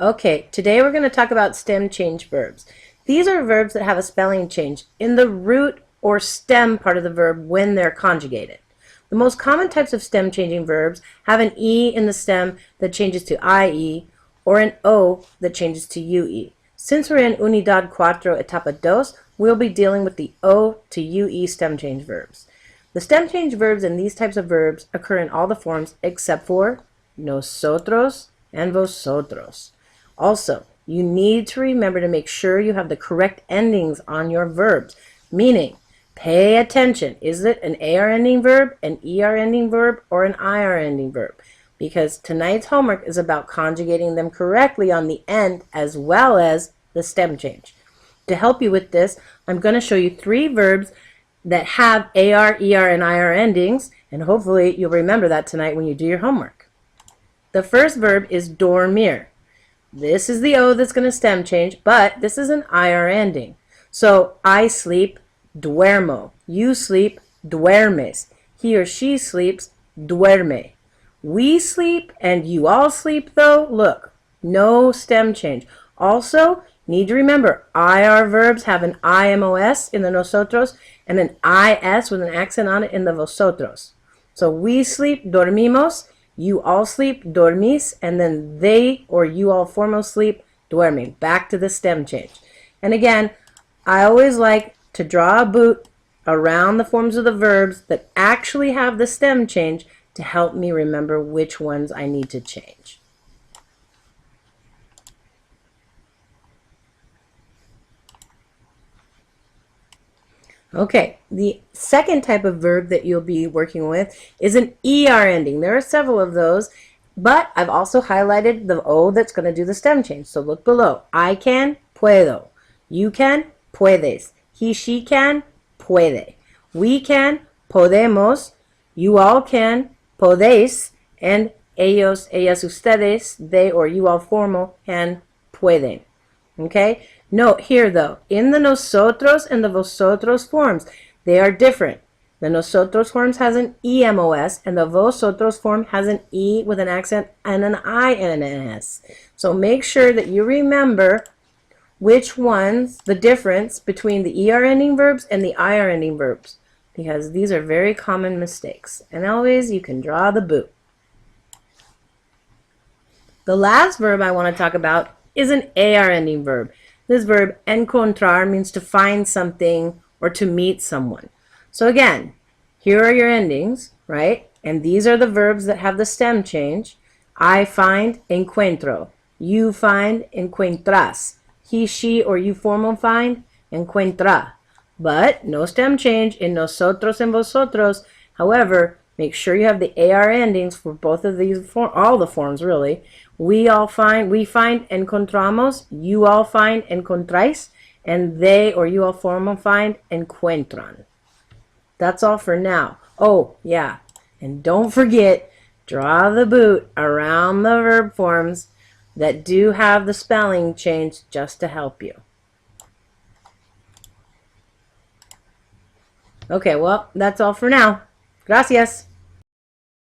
Okay, today we're going to talk about stem change verbs. These are verbs that have a spelling change in the root or stem part of the verb when they're conjugated. The most common types of stem changing verbs have an E in the stem that changes to IE or an O that changes to UE. Since we're in Unidad 4, Etapa 2, we'll be dealing with the O to UE stem change verbs. The stem change verbs in these types of verbs occur in all the forms except for nosotros and vosotros. Also, you need to remember to make sure you have the correct endings on your verbs, meaning pay attention. Is it an AR ending verb, an ER ending verb, or an IR ending verb? Because tonight's homework is about conjugating them correctly on the end as well as the stem change. To help you with this, I'm going to show you 3 verbs that have AR, ER, and IR endings, and hopefully you'll remember that tonight when you do your homework. The first verb is dormir. This is the O that's going to stem change, but this is an IR ending. So I sleep, duermo. You sleep, duermes. He or she sleeps, duerme. We sleep and you all sleep though, look, no stem change. Also, need to remember, IR verbs have an IMOS in the nosotros and an IS with an accent on it in the vosotros. So we sleep, dormimos. You all sleep, dormís, and then they or you all foremost sleep, duermen. Back to the stem change. And again, I always like to draw a boot around the forms of the verbs that actually have the stem change to help me remember which ones I need to change. Okay, the second type of verb that you'll be working with is an ER ending. There are several of those, but I've also highlighted the O that's going to do the stem change. So look below. I can, puedo. You can, puedes. He, she can, puede. We can, podemos. You all can, podéis. And ellos, ellas, ustedes, they or you all formal, can, pueden. Okay? Note here though, in the nosotros and the vosotros forms, they are different. The nosotros forms has an EMOS and the vosotros form has an E with an accent and an INS. So make sure that you remember which ones, the difference between the ER ending verbs and the IR ending verbs, because these are very common mistakes. And always you can draw the boot. The last verb I want to talk about is an AR ending verb. This verb, encontrar, means to find something or to meet someone. So again, here are your endings, right? And these are the verbs that have the stem change. I find, encuentro. You find, encuentras. He, she, or you formal find, encuentra. But no stem change in nosotros and vosotros. However, make sure you have the AR endings for both of these, all the forms really. We find, encontramos. You all find, encontráis. And they or you all formal find, encuentran. That's all for now. Oh, yeah. And don't forget, draw the boot around the verb forms that do have the spelling change just to help you. Okay, well, that's all for now. Gracias.